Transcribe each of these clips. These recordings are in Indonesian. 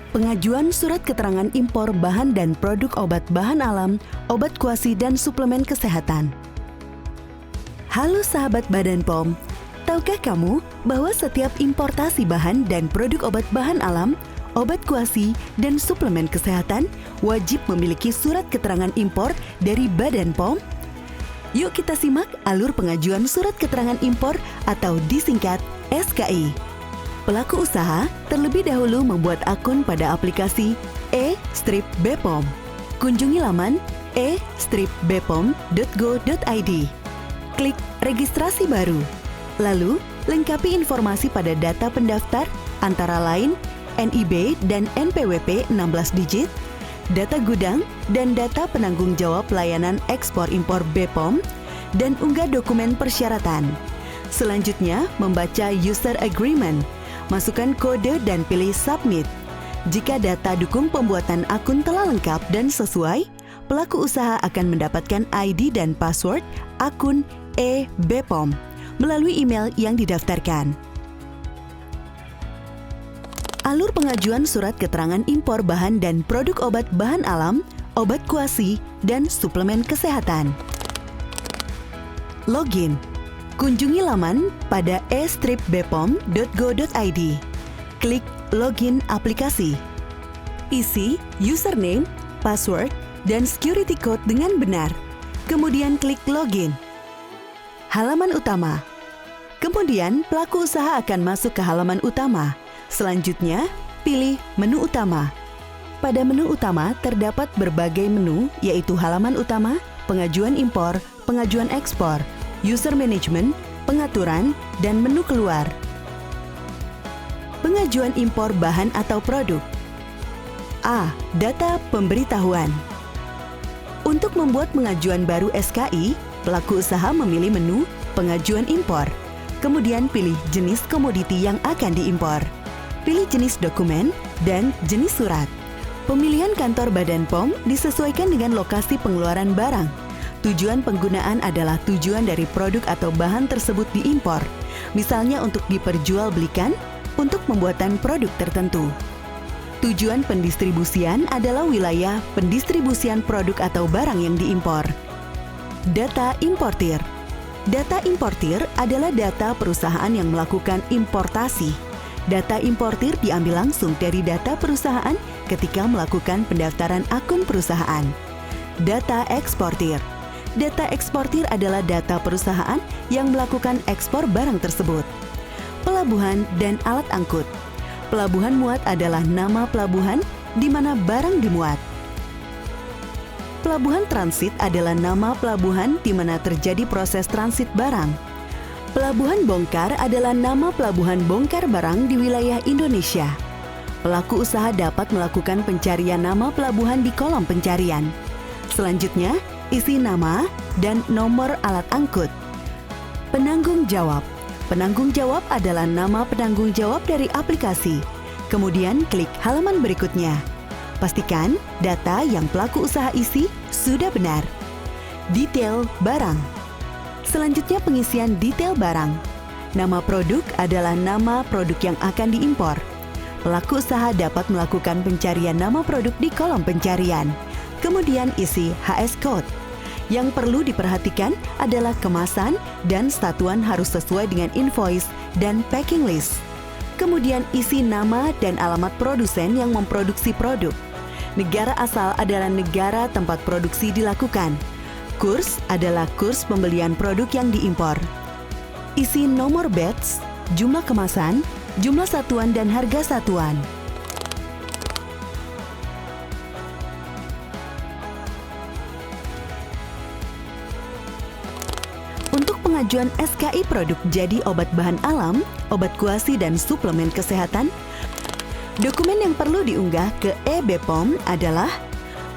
Pengajuan surat keterangan impor bahan dan produk obat bahan alam, obat kuasi dan suplemen kesehatan. Halo sahabat Badan POM, tahukah kamu bahwa setiap importasi bahan dan produk obat bahan alam, obat kuasi, dan suplemen kesehatan wajib memiliki surat keterangan impor dari Badan POM? Yuk kita simak alur pengajuan surat keterangan impor atau disingkat SKI. Pelaku usaha terlebih dahulu membuat akun pada aplikasi e-bpom. Kunjungi laman e-bpom.go.id. Klik registrasi baru. Lalu, lengkapi informasi pada data pendaftar antara lain NIB dan NPWP 16 digit, data gudang dan data penanggung jawab layanan ekspor impor BPOM, dan unggah dokumen persyaratan. Selanjutnya, membaca user agreement. Masukkan kode dan pilih submit. Jika data dukung pembuatan akun telah lengkap dan sesuai, pelaku usaha akan mendapatkan ID dan password akun e-bpom melalui email yang didaftarkan. Alur pengajuan surat keterangan impor bahan dan produk obat bahan alam, obat kuasi, dan suplemen kesehatan. Login. Kunjungi laman pada e-bpom.go.id. Klik login aplikasi. Isi username, password, dan security code dengan benar. Kemudian klik login. Halaman utama. Kemudian pelaku usaha akan masuk ke halaman utama. Selanjutnya, pilih menu utama. Pada menu utama terdapat berbagai menu, yaitu halaman utama, pengajuan impor, pengajuan ekspor, user management, pengaturan, dan menu keluar. Pengajuan impor bahan atau produk. A. Data pemberitahuan. Untuk membuat pengajuan baru SKI, pelaku usaha memilih menu pengajuan impor. Kemudian pilih jenis komoditi yang akan diimpor. Pilih jenis dokumen dan jenis surat. Pemilihan kantor Badan POM disesuaikan dengan lokasi pengeluaran barang. Tujuan penggunaan adalah tujuan dari produk atau bahan tersebut diimpor, misalnya untuk diperjualbelikan, untuk pembuatan produk tertentu. Tujuan pendistribusian adalah wilayah pendistribusian produk atau barang yang diimpor. Data importir. Data importir adalah data perusahaan yang melakukan importasi. Data importir diambil langsung dari data perusahaan ketika melakukan pendaftaran akun perusahaan. Data eksportir. Data eksportir adalah data perusahaan yang melakukan ekspor barang tersebut. Pelabuhan dan alat angkut. Pelabuhan muat adalah nama pelabuhan di mana barang dimuat. Pelabuhan transit adalah nama pelabuhan di mana terjadi proses transit barang. Pelabuhan bongkar adalah nama pelabuhan bongkar barang di wilayah Indonesia. Pelaku usaha dapat melakukan pencarian nama pelabuhan di kolom pencarian. Selanjutnya, isi nama dan nomor alat angkut. Penanggung jawab. Penanggung jawab adalah nama penanggung jawab dari aplikasi. Kemudian klik halaman berikutnya. Pastikan data yang pelaku usaha isi sudah benar. Detail barang. Selanjutnya pengisian detail barang. Nama produk adalah nama produk yang akan diimpor. Pelaku usaha dapat melakukan pencarian nama produk di kolom pencarian. Kemudian isi HS code. Yang perlu diperhatikan adalah kemasan dan satuan harus sesuai dengan invoice dan packing list. Kemudian isi nama dan alamat produsen yang memproduksi produk. Negara asal adalah negara tempat produksi dilakukan. Kurs adalah kurs pembelian produk yang diimpor. Isi nomor batch, jumlah kemasan, jumlah satuan dan harga satuan. Untuk pengajuan SKI produk jadi obat bahan alam, obat kuasi dan suplemen kesehatan, dokumen yang perlu diunggah ke e-bpom adalah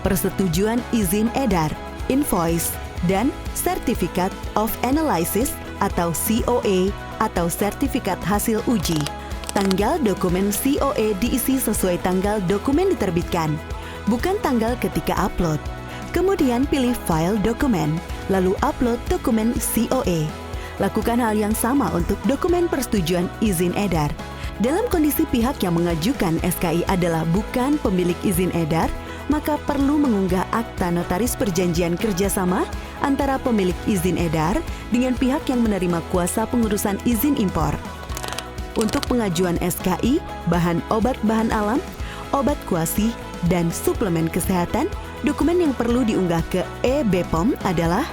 persetujuan izin edar, invoice, dan Certificate of Analysis atau COA atau sertifikat hasil uji. Tanggal dokumen COA diisi sesuai tanggal dokumen diterbitkan, bukan tanggal ketika upload. Kemudian pilih file dokumen, lalu upload dokumen COA. Lakukan hal yang sama untuk dokumen persetujuan izin edar. Dalam kondisi pihak yang mengajukan SKI adalah bukan pemilik izin edar, maka perlu mengunggah akta notaris perjanjian kerjasama antara pemilik izin edar dengan pihak yang menerima kuasa pengurusan izin impor. Untuk pengajuan SKI, bahan obat bahan alam, obat kuasi, dan suplemen kesehatan, dokumen yang perlu diunggah ke e-BPOM adalah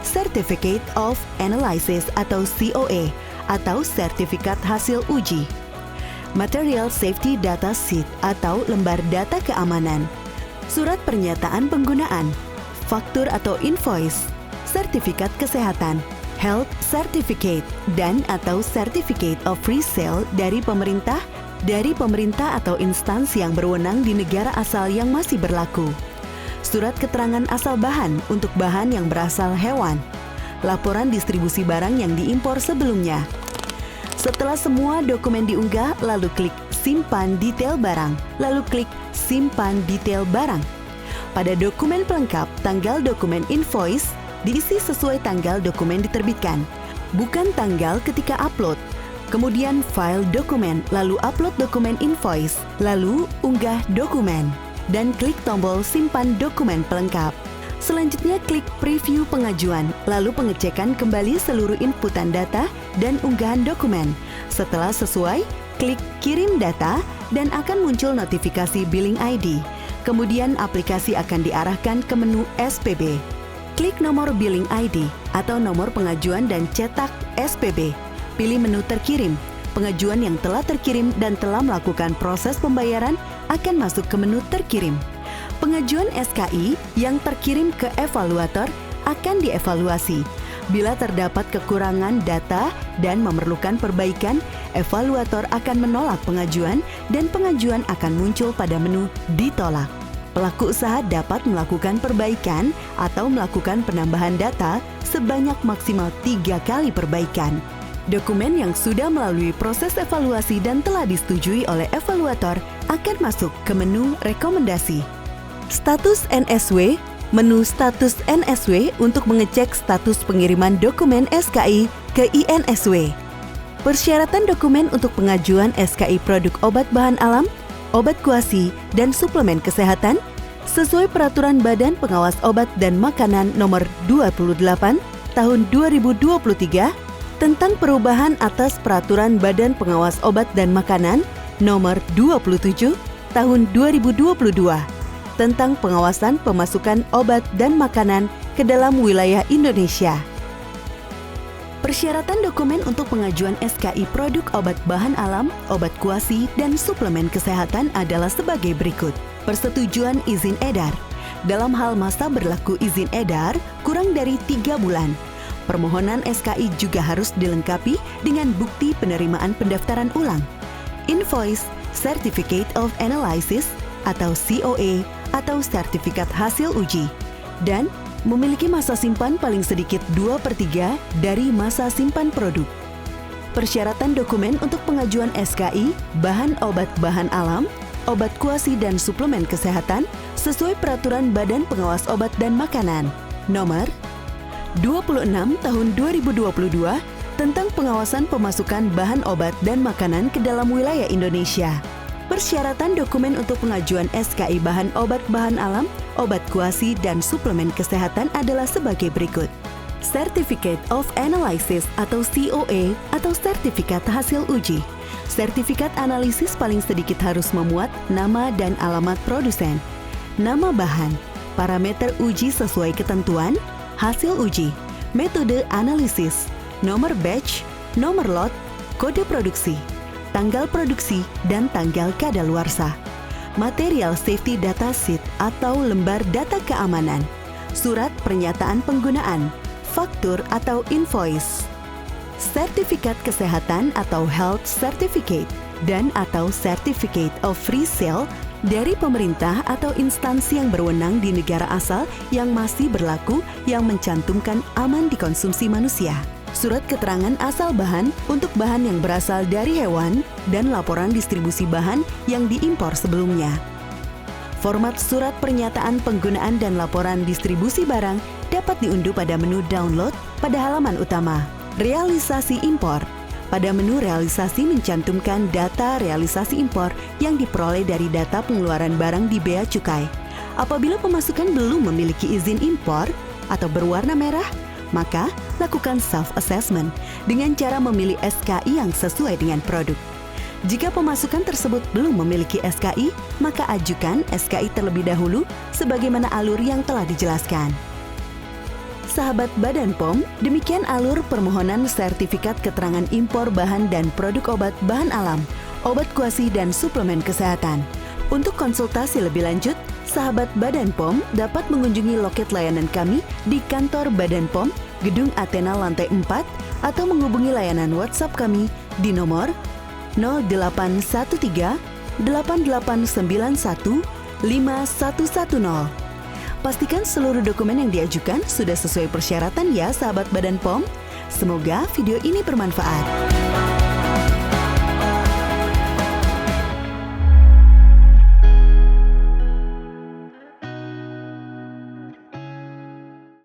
Certificate of Analysis atau COA atau Sertifikat Hasil Uji, Material Safety Data Sheet atau lembar data keamanan, surat pernyataan penggunaan, faktur atau invoice, sertifikat kesehatan, health certificate, dan atau certificate of resale dari pemerintah atau instansi yang berwenang di negara asal yang masih berlaku, surat keterangan asal bahan untuk bahan yang berasal hewan, laporan distribusi barang yang diimpor sebelumnya. Setelah semua dokumen diunggah, lalu klik simpan detail barang, lalu klik simpan detail barang. Pada dokumen pelengkap, tanggal dokumen invoice diisi sesuai tanggal dokumen diterbitkan, bukan tanggal ketika upload. Kemudian file dokumen, lalu upload dokumen invoice, lalu unggah dokumen, dan klik tombol simpan dokumen pelengkap. Selanjutnya klik preview pengajuan, lalu pengecekan kembali seluruh inputan data dan unggahan dokumen. Setelah sesuai, klik kirim data dan akan muncul notifikasi billing ID. Kemudian aplikasi akan diarahkan ke menu SPB. Klik nomor billing ID atau nomor pengajuan dan cetak SPB. Pilih menu terkirim. Pengajuan yang telah terkirim dan telah melakukan proses pembayaran akan masuk ke menu terkirim. Pengajuan SKI yang terkirim ke evaluator akan dievaluasi. Bila terdapat kekurangan data dan memerlukan perbaikan, evaluator akan menolak pengajuan dan pengajuan akan muncul pada menu ditolak. Pelaku usaha dapat melakukan perbaikan atau melakukan penambahan data sebanyak maksimal 3 kali perbaikan. Dokumen yang sudah melalui proses evaluasi dan telah disetujui oleh evaluator akan masuk ke menu rekomendasi. Status NSW, menu status NSW untuk mengecek status pengiriman dokumen SKI ke INSW. Persyaratan dokumen untuk pengajuan SKI produk obat bahan alam, obat kuasi, dan suplemen kesehatan sesuai Peraturan Badan Pengawas Obat dan Makanan Nomor 28 Tahun 2023 tentang perubahan atas Peraturan Badan Pengawas Obat dan Makanan Nomor 27 Tahun 2022 tentang pengawasan pemasukan obat dan makanan ke dalam wilayah Indonesia. Persyaratan dokumen untuk pengajuan SKI produk obat bahan alam, obat kuasi, dan suplemen kesehatan adalah sebagai berikut. Persetujuan izin edar. Dalam hal masa berlaku izin edar kurang dari 3 bulan. Permohonan SKI juga harus dilengkapi dengan bukti penerimaan pendaftaran ulang, invoice, Certificate of Analysis atau COA atau sertifikat hasil uji, dan memiliki masa simpan paling sedikit 2/3 dari masa simpan produk. Persyaratan dokumen untuk pengajuan SKI, bahan obat bahan alam, obat kuasi dan suplemen kesehatan sesuai Peraturan Badan Pengawas Obat dan Makanan Nomor 26 Tahun 2022 tentang pengawasan pemasukan bahan obat dan makanan ke dalam wilayah Indonesia. Persyaratan dokumen untuk pengajuan SKI bahan obat bahan alam, obat kuasi, dan suplemen kesehatan adalah sebagai berikut. Certificate of Analysis atau COA atau sertifikat hasil uji. Sertifikat analisis paling sedikit harus memuat nama dan alamat produsen, nama bahan, parameter uji sesuai ketentuan, hasil uji, metode analisis, nomor batch, nomor lot, kode produksi, tanggal produksi, dan tanggal kadaluarsa. Material Safety Data Sheet atau lembar data keamanan, surat pernyataan penggunaan, faktur atau invoice, sertifikat kesehatan atau health certificate, dan atau certificate of resale dari pemerintah atau instansi yang berwenang di negara asal yang masih berlaku yang mencantumkan aman dikonsumsi manusia. Surat keterangan asal bahan untuk bahan yang berasal dari hewan, dan laporan distribusi bahan yang diimpor sebelumnya. Format surat pernyataan penggunaan dan laporan distribusi barang dapat diunduh pada menu download pada halaman utama. Realisasi impor. Pada menu realisasi mencantumkan data realisasi impor yang diperoleh dari data pengeluaran barang di Bea Cukai. Apabila pemasukan belum memiliki izin impor atau berwarna merah, maka lakukan self-assessment dengan cara memilih SKI yang sesuai dengan produk. Jika pemasukan tersebut belum memiliki SKI, maka ajukan SKI terlebih dahulu sebagaimana alur yang telah dijelaskan. Sahabat Badan POM, demikian alur permohonan sertifikat keterangan impor bahan dan produk obat bahan alam, obat kuasi dan suplemen kesehatan. Untuk konsultasi lebih lanjut, sahabat Badan POM dapat mengunjungi loket layanan kami di kantor Badan POM, Gedung Athena lantai 4, atau menghubungi layanan WhatsApp kami di nomor 0813 8891 5110. Pastikan seluruh dokumen yang diajukan sudah sesuai persyaratan ya sahabat Badan POM. Semoga video ini bermanfaat.